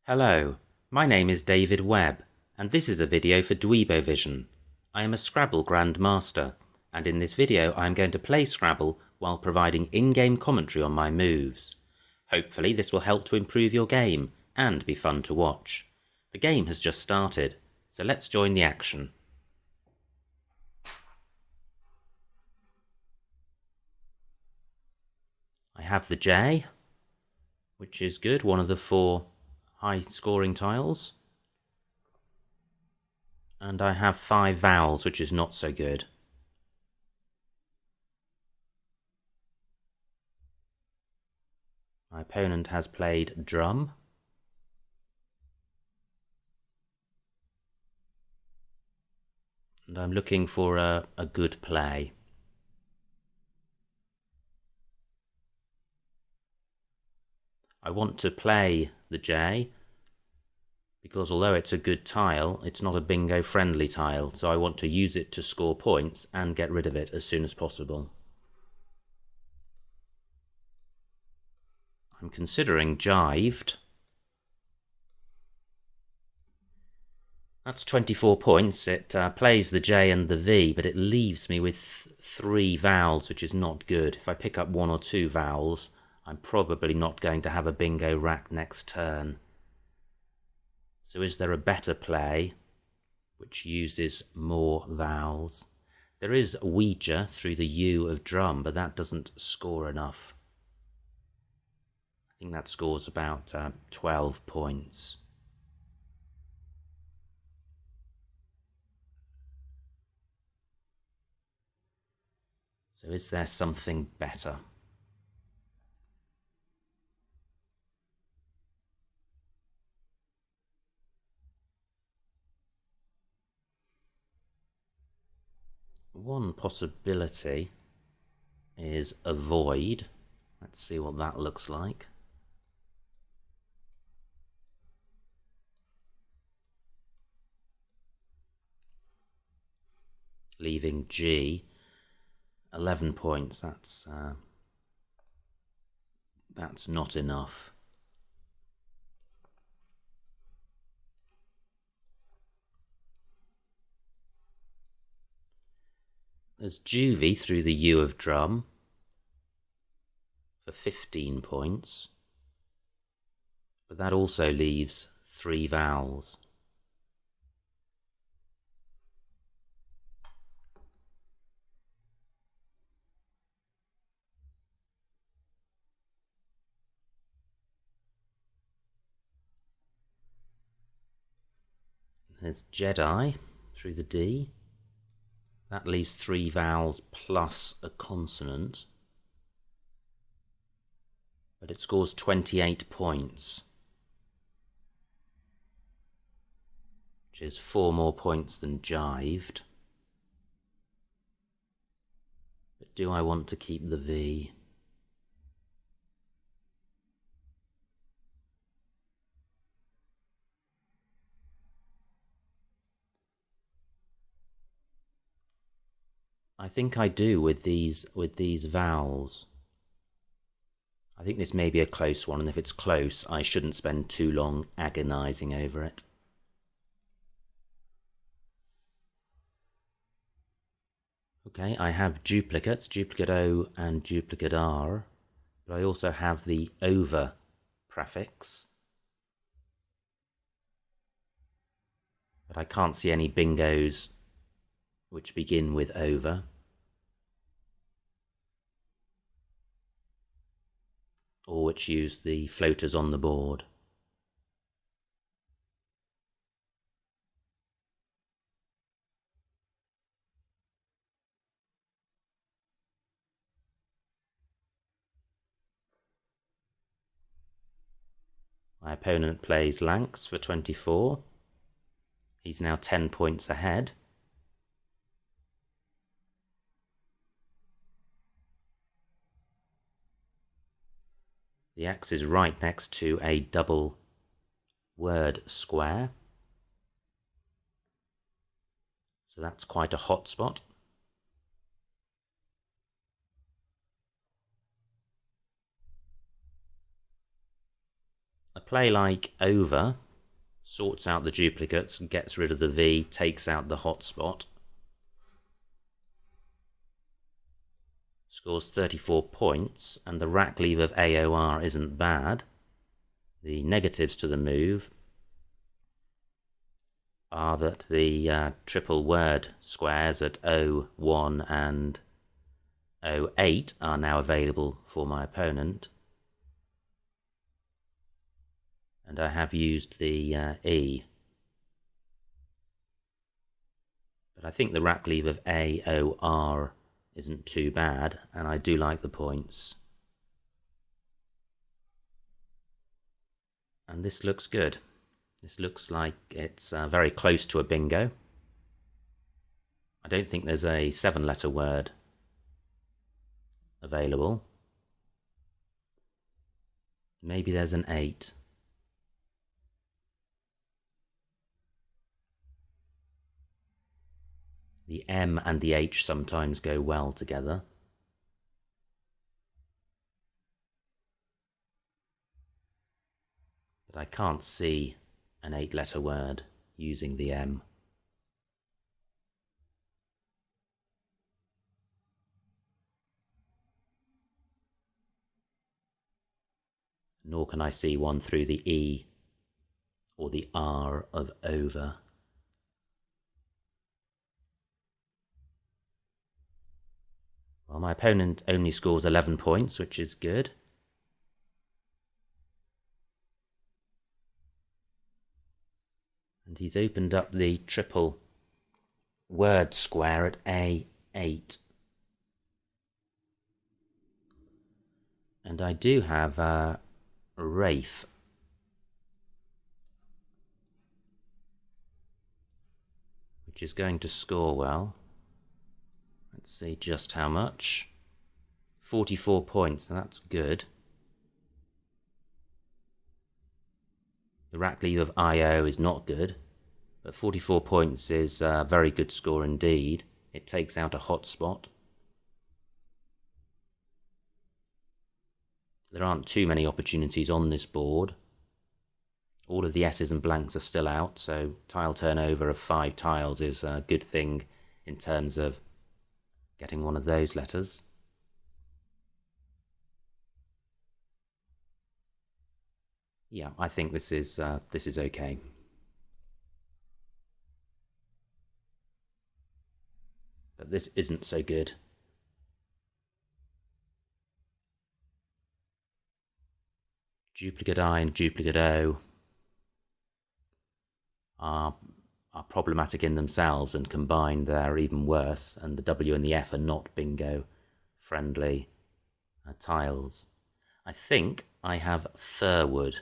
Hello, my name is David Webb, and this is a video for Dweebovision. I am a Scrabble grandmaster, and in this video I am going to play Scrabble while providing in-game commentary on my moves. Hopefully this will help to improve your game and be fun to watch. The game has just started, so let's join the action. I have the J, which is good, one of the 4 high scoring tiles. And I have 5 vowels, which is not so good. My opponent has played drum. And I'm looking for a good play. I want to play the J because although it's a good tile, it's not a bingo friendly tile, so I want to use it to score points and get rid of it as soon as possible. I'm considering jived. That's 24 points. It plays the J and the V, but it leaves me with 3 vowels, which is not good. If I pick up 1 or 2 vowels, I'm probably not going to have a bingo rack next turn. So is there a better play which uses more vowels? There is Ouija through the U of drum, but that doesn't score enough. I think that scores about 12 points. So is there something better? One possibility is avoid. Let's see what that looks like. Leaving G, 11 points. That's not enough. There's juvie through the U of drum for 15 points, but that also leaves 3 vowels. There's Jedi through the D. That leaves 3 vowels plus a consonant. But it scores 28 points, which is 4 more points than jived. But do I want to keep the V? I think I do with these vowels. I think this may be a close one, and if it's close, I shouldn't spend too long agonizing over it. Okay, I have duplicates, duplicate O and duplicate R, but I also have the over prefix. But I can't see any bingos which begin with over. Or which use the floaters on the board. My opponent plays Lanx for 24. He's now 10 points ahead. The X is right next to a double word square. So that's quite a hot spot. A play like over sorts out the duplicates, gets rid of the V, takes out the hotspot. Scores 34 points, and the rack leave of AOR isn't bad. The negatives to the move are that the triple word squares at 01 and 08 are now available for my opponent. And I have used the E. But I think the rack leave of AOR isn't too bad, and I do like the points. And this looks good. This looks like it's very close to a bingo. I don't think there's a 7-letter word available. Maybe there's an 8. The M and the H sometimes go well together. But I can't see an 8-letter word using the M. Nor can I see one through the E or the R of over. Well, my opponent only scores 11 points, which is good. And he's opened up the triple word square at A8. And I do have Rafe. Which is going to score well. Let's see just how much. 44 points, and that's good. The rack leave of IO is not good, but 44 points is a very good score indeed. It takes out a hotspot. There aren't too many opportunities on this board. All of the S's and blanks are still out, so tile turnover of 5 tiles is a good thing in terms of getting one of those letters. Yeah, I think this is okay. But this isn't so good. Duplicate I and duplicate O are problematic in themselves, and combined they're even worse, and the W and the F are not bingo friendly tiles. I think I have Firwood,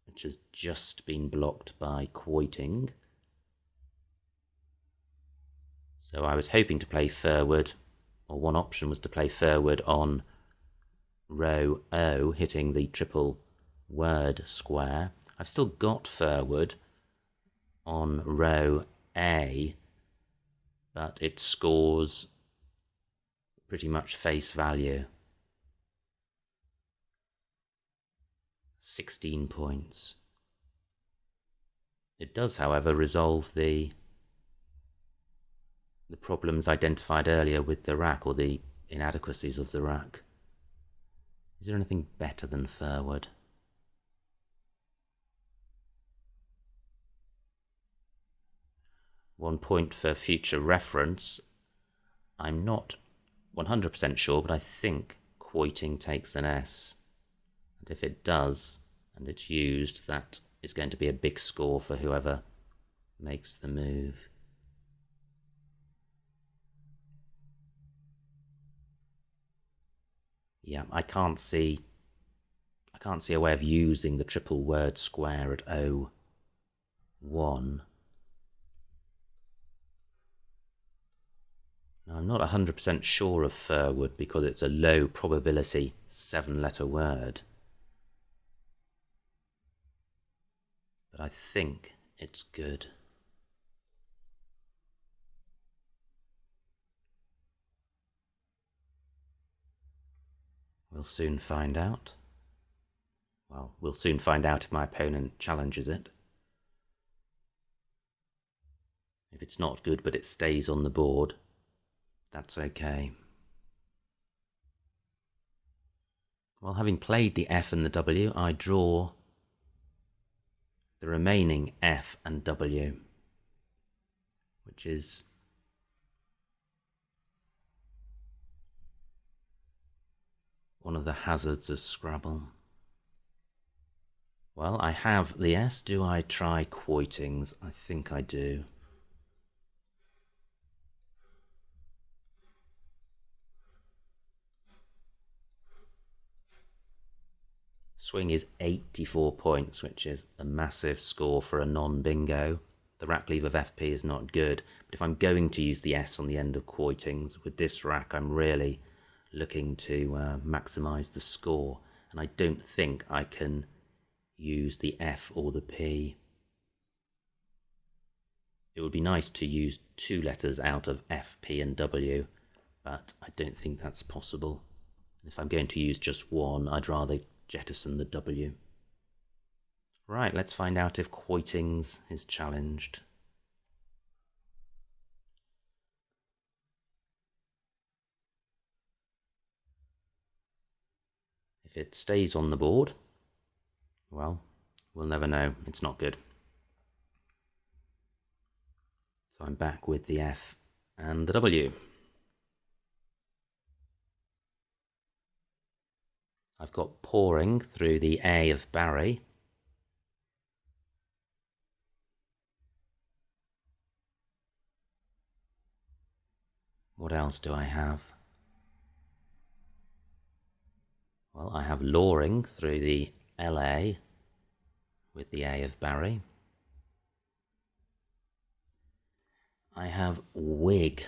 which has just been blocked by quoiting. So I was hoping to play Firwood, or one option was to play Firwood on row O, hitting the triple word square. I've still got Firwood on row A, but it scores pretty much face value. 16 points. It does, however, resolve the problems identified earlier with the rack, or the inadequacies of the rack. Is there anything better than Firwood? One point for future reference. I'm not 100% sure, but I think quoiting takes an S. And if it does, and it's used, that is going to be a big score for whoever makes the move. Yeah, I can't see a way of using the triple word square at 01. Now, I'm not 100% sure of Firwood because it's a low probability 7-letter word. But I think it's good. We'll soon find out. Well, we'll soon find out if my opponent challenges it. If it's not good but it stays on the board, that's okay. Well, having played the F and the W, I draw the remaining F and W, which is one of the hazards of Scrabble. Well, I have the S. Do I try quoitings? I think I do. Swing is 84 points, which is a massive score for a non-bingo. The rack leave of FP is not good, but if I'm going to use the S on the end of quoitings, with this rack I'm really looking to maximise the score, and I don't think I can use the F or the P. It would be nice to use 2 letters out of F, P and W, but I don't think that's possible. If I'm going to use just one, I'd rather jettison the W. Right, let's find out if quoitings is challenged. If it stays on the board, well, we'll never know. It's not good. So I'm back with the F and the W. I've got pouring through the A of Barry. What else do I have? Well, I have lawing through the LA with the A of Barry. I have wig.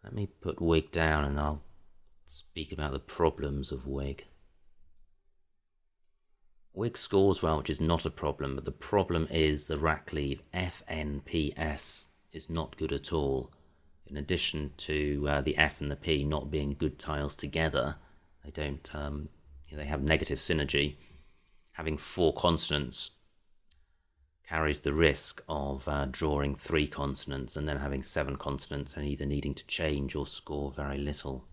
Let me put wig down and I'll speak about the problems of wig. Wig scores well, which is not a problem, but the problem is the rack leave FNPS is not good at all. In addition to the F and the P not being good tiles together, they don't. They have negative synergy. Having 4 consonants carries the risk of drawing 3 consonants and then having 7 consonants and either needing to change or score very little.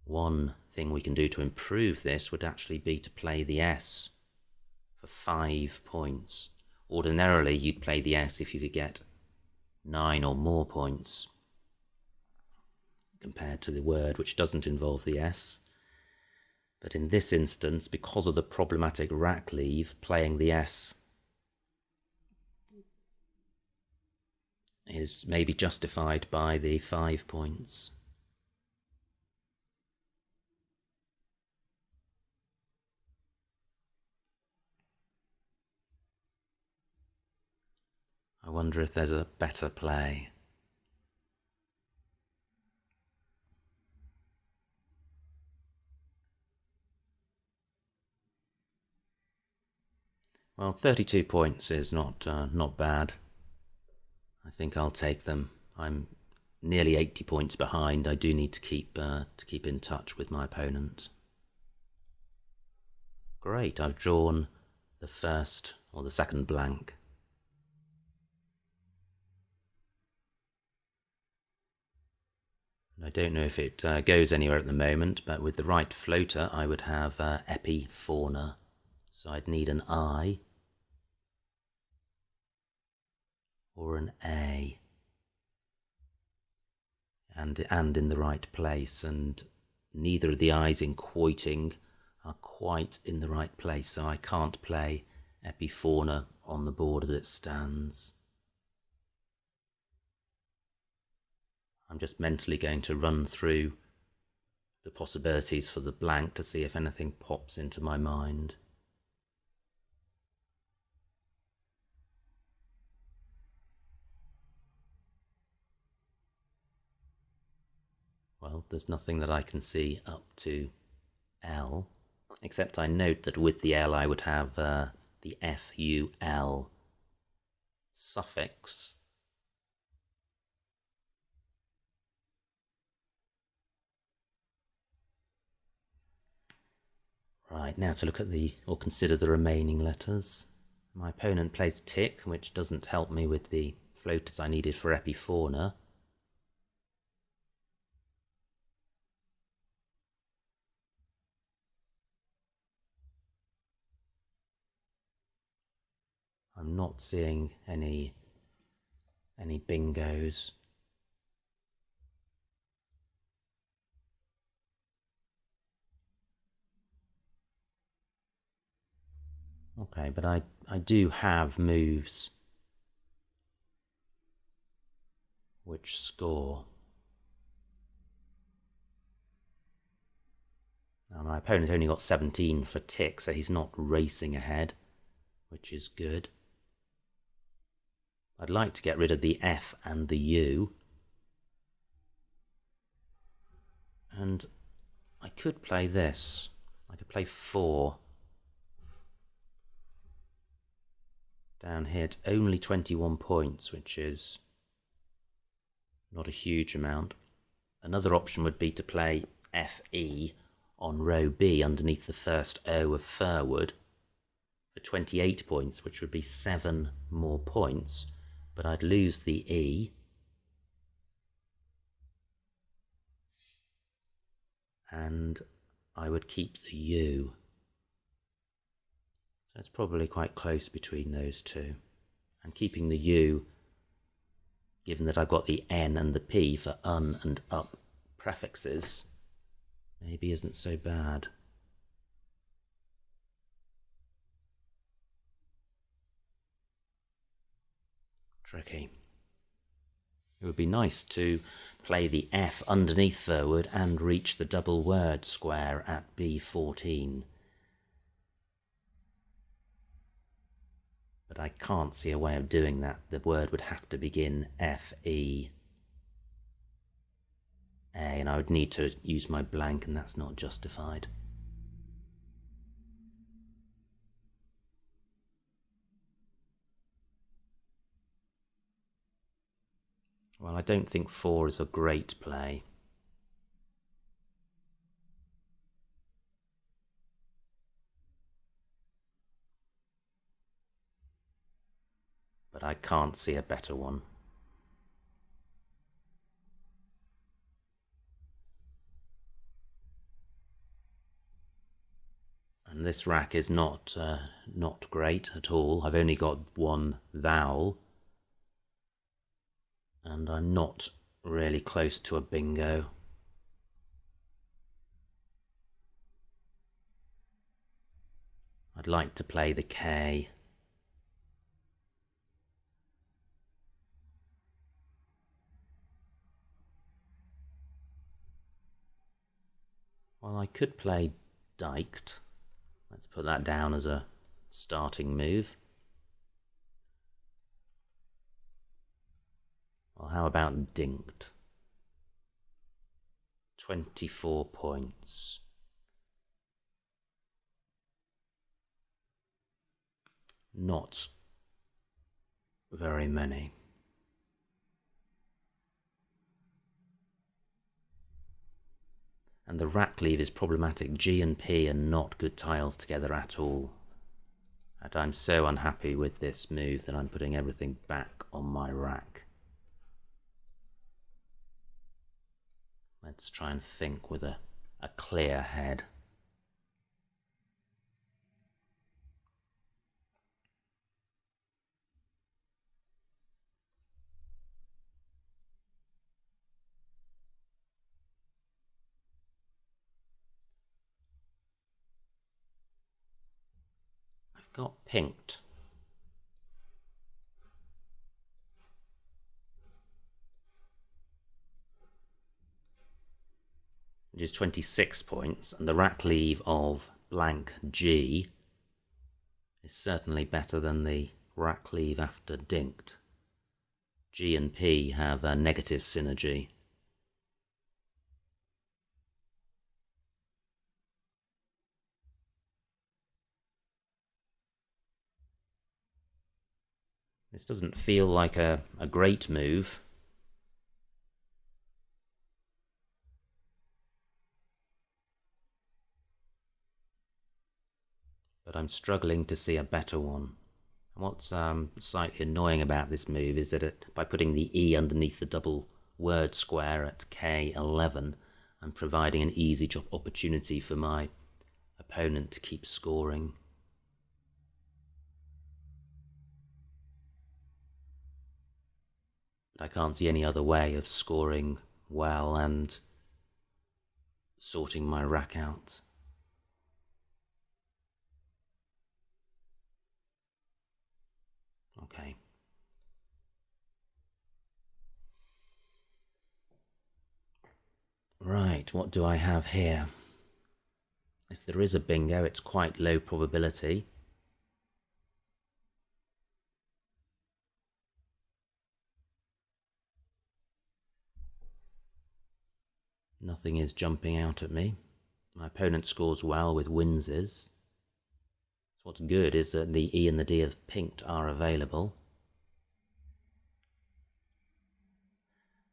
One thing we can do to improve this would actually be to play the S for 5 points. Ordinarily, you'd play the S if you could get 9 or more points compared to the word, which doesn't involve the S. But in this instance, because of the problematic rack leave, playing the S is maybe justified by the 5 points. I wonder if there's a better play. Well, 32 points is not bad. I think I'll take them. I'm nearly 80 points behind. I do need to keep in touch with my opponent. Great, I've drawn the first or the second blank. I don't know if it goes anywhere at the moment, but with the right floater I would have epifauna. So I'd need an I or an A and in the right place, and neither of the I's in quoiting are quite in the right place, so I can't play epifauna on the board as it stands. I'm just mentally going to run through the possibilities for the blank to see if anything pops into my mind. Well, there's nothing that I can see up to L, except I note that with the L I would have the FUL suffix Right, now to look at or consider the remaining letters. My opponent plays tick, which doesn't help me with the floaters I needed for epifauna. I'm not seeing any bingos. Okay, but I do have moves which score. Now my opponent only got 17 for tick, so he's not racing ahead, which is good. I'd like to get rid of the F and the U. And I could play this. I could play 4. Down here, it's only 21 points, which is not a huge amount. Another option would be to play FE on row B underneath the first O of Furwood for 28 points, which would be 7 more points, but I'd lose the E. And I would keep the U. So it's probably quite close between those two. And keeping the U, given that I've got the N and the P for un and up prefixes, maybe isn't so bad. Tricky. It would be nice to play the F underneath Furwood and reach the double word square at B14. But I can't see a way of doing that. The word would have to begin F-E-A, and I would need to use my blank, and that's not justified. Well, I don't think 4 is a great play. But I can't see a better one. And this rack is not great at all. I've only got one vowel. And I'm not really close to a bingo. I'd like to play the K. Well, I could play diked. Let's put that down as a starting move. Well, how about dinked? 24 points. Not very many. And the rack leave is problematic. G and P are not good tiles together at all. And I'm so unhappy with this move that I'm putting everything back on my rack. Let's try and think with a clear head. I've got pinked. Which is 26 points, and the rack leave of blank G is certainly better than the rack leave after dinked. G and P have a negative synergy. This doesn't feel like a great move. but I'm struggling to see a better one. And what's slightly annoying about this move is that by putting the E underneath the double word square at K11, I'm providing an easy opportunity for my opponent to keep scoring. But I can't see any other way of scoring well and sorting my rack out. Okay. Right, what do I have here? If there is a bingo, it's quite low probability. Nothing is jumping out at me. My opponent scores well with Windsors. So what's good is that the E and the D of pinked are available.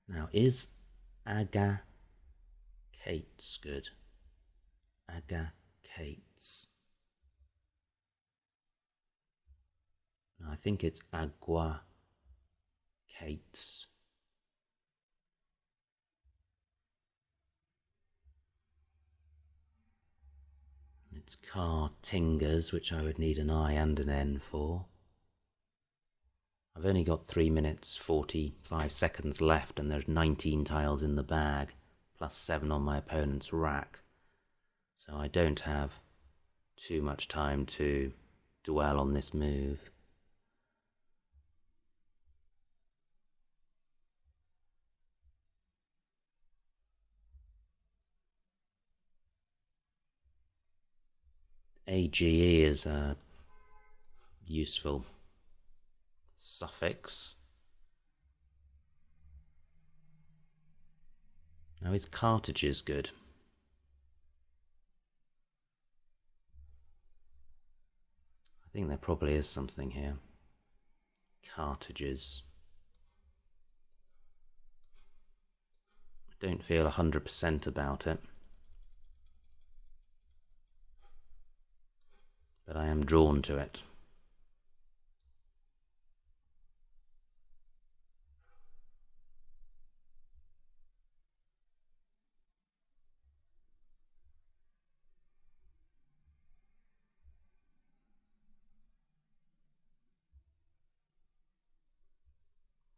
Now, is Aga Kate's good? Aga Kate's. No, I think it's Agua Kate's. It's Car Tingers, which I would need an I and an N for. I've only got 3 minutes 45 seconds left, and there's 19 tiles in the bag, plus 7 on my opponent's rack. So I don't have too much time to dwell on this move. AGE is a useful suffix. Now, is cartridges good? I think there probably is something here. Cartridges. I don't feel 100% about it, but I am drawn to it.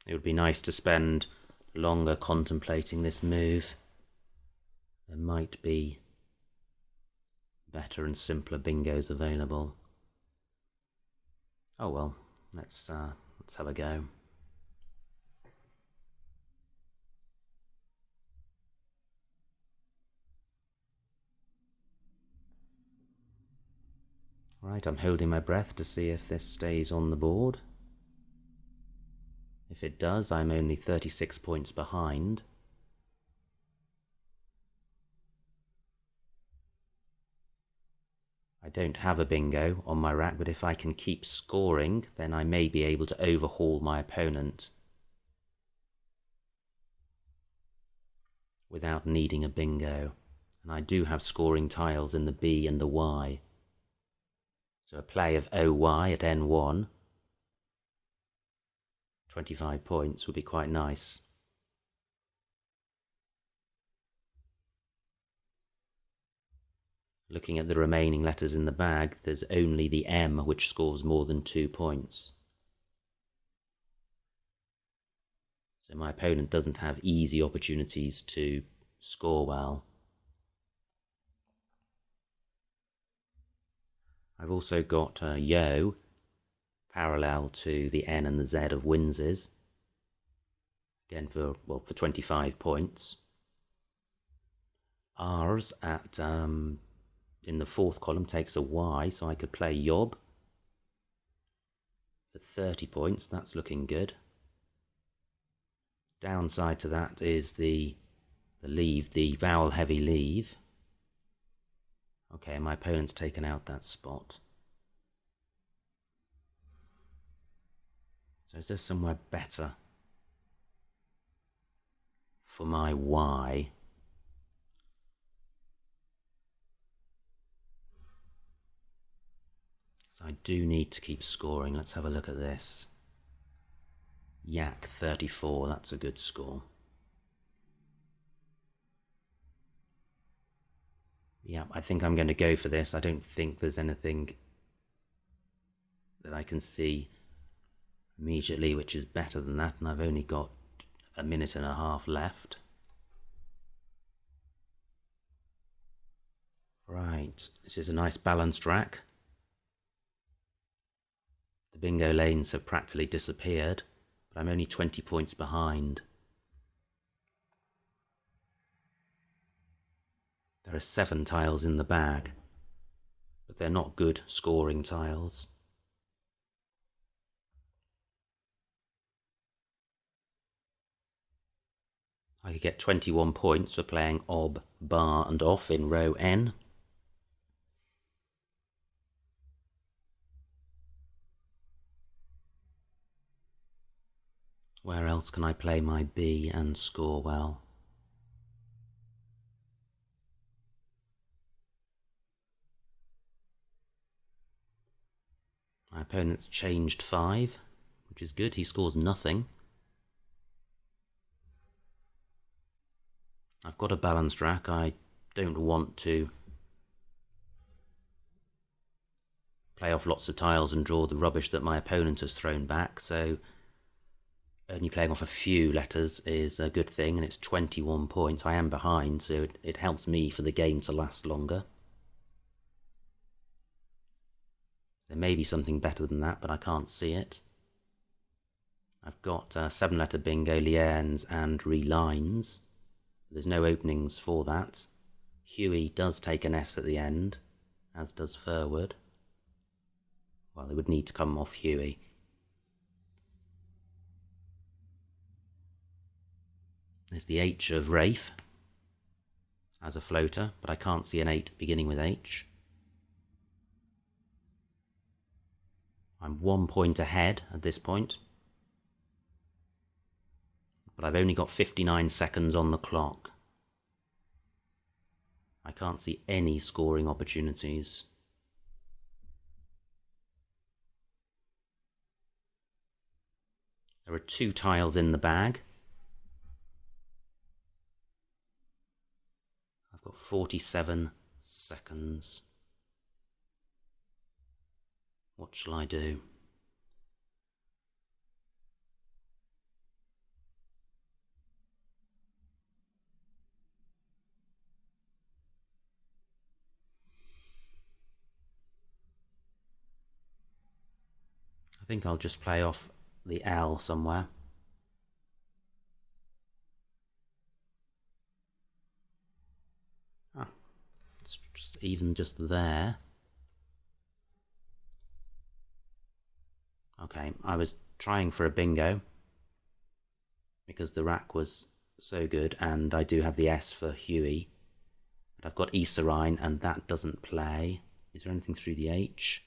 It would be nice to spend longer contemplating this move. There might be better and simpler bingos available. Oh well, let's have a go. Right, I'm holding my breath to see if this stays on the board. If it does, I'm only 36 points behind. I don't have a bingo on my rack, but if I can keep scoring, then I may be able to overhaul my opponent without needing a bingo. And I do have scoring tiles in the B and the Y. So a play of OY at N1, 25 points, would be quite nice. Looking at the remaining letters in the bag, there's only the M which scores more than 2 points. So my opponent doesn't have easy opportunities to score well. I've also got Yo parallel to the N and the Z of Windsors. Again for 25 points. R's at in the fourth column takes a Y, so I could play Yob for 30 points. That's looking good. Downside to that is the leave, the vowel heavy leave. Okay, my opponent's taken out that spot. So is there somewhere better for my Y? So I do need to keep scoring. Let's have a look at this. Yak 34, that's a good score. Yeah, I think I'm going to go for this. I don't think there's anything that I can see immediately which is better than that, and I've only got a minute and a half left. Right, this is a nice balanced rack. The bingo lanes have practically disappeared, but I'm only 20 points behind. There are 7 tiles in the bag, but they're not good scoring tiles. I could get 21 points for playing ob, bar and off in row N. Where else can I play my B and score well? My opponent's changed 5, which is good. He scores nothing. I've got a balanced rack. I don't want to play off lots of tiles and draw the rubbish that my opponent has thrown back, so only playing off a few letters is a good thing, and it's 21 points. I am behind, so it helps me for the game to last longer. There may be something better than that, but I can't see it. I've got 7-letter bingo, lianes and relines. There's no openings for that. Huey does take an S at the end, as does Furwood. Well, it would need to come off Huey. There's the H of Rafe as a floater, but I can't see an 8 beginning with H. I'm 1 point ahead at this point, but I've only got 59 seconds on the clock. I can't see any scoring opportunities. There are 2 tiles in the bag. I've got 47 seconds. What shall I do? I think I'll just play off the L somewhere. It's just there. Okay, I was trying for a bingo because the rack was so good, and I do have the S for Huey, but I've got Iserine and that doesn't play. Is there anything through the H?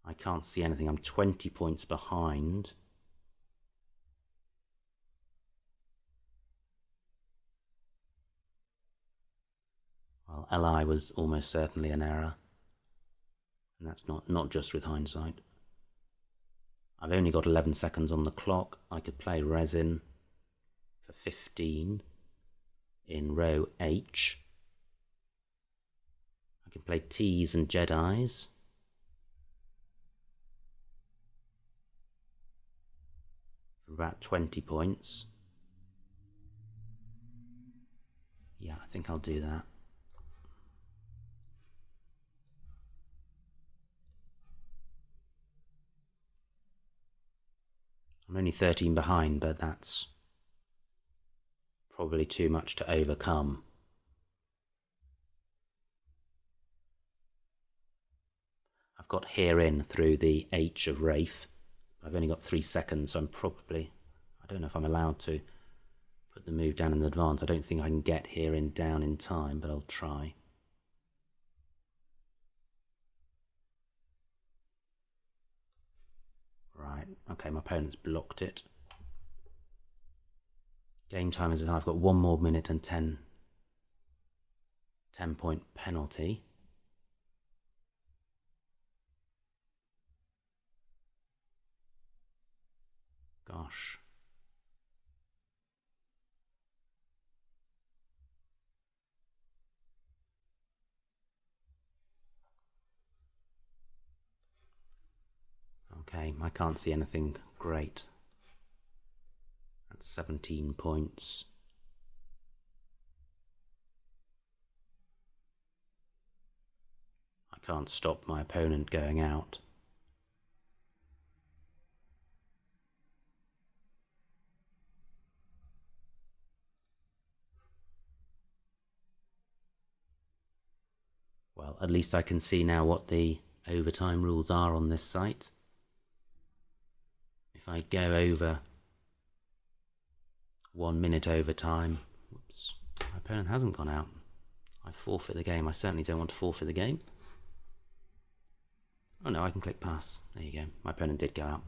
I can't see anything. I'm 20 points behind. Well, LI was almost certainly an error, and that's not just with hindsight. I've only got 11 seconds on the clock. I could play resin for 15 in row H. I can play T's and Jedis. For about 20 points. Yeah, I think I'll do that. I'm only 13 behind, but that's probably too much to overcome. I've got here in through the H of Rafe. I've only got 3 seconds, so I don't know if I'm allowed to put the move down in advance. I don't think I can get here in down in time, but I'll try. Right, okay, my opponent's blocked it. Game time is, I've got 1 more minute and 10 point penalty. gosh. Okay, I can't see anything great. That's 17 points. I can't stop my opponent going out. Well, at least I can see now what the overtime rules are on this site. If I go over 1 minute overtime, whoops, my opponent hasn't gone out. I forfeit the game. I certainly don't want to forfeit the game. Oh no, I can click pass. There you go. My opponent did go out.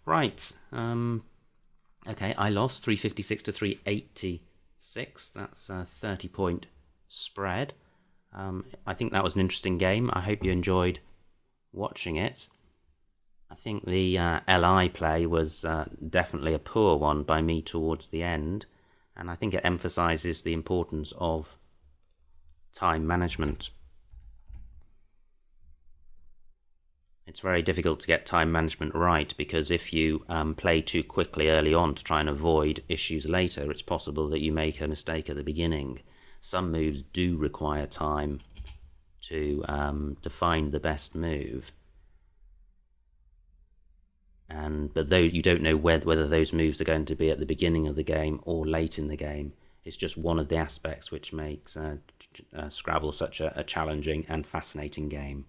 Right. Okay, I lost 356 to 386. That's a 30-point spread. I think that was an interesting game. I hope you enjoyed watching it. I think the LI play was definitely a poor one by me towards the end, and I think it emphasises the importance of time management. It's very difficult to get time management right, because if you play too quickly early on to try and avoid issues later, it's possible that you make a mistake at the beginning. Some moves do require time to find the best move. But though you don't know whether those moves are going to be at the beginning of the game or late in the game, it's just one of the aspects which makes Scrabble such a challenging and fascinating game.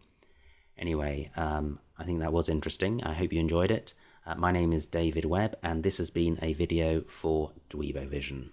Anyway, I think that was interesting. I hope you enjoyed it. My name is David Webb, and this has been a video for Dweebovision.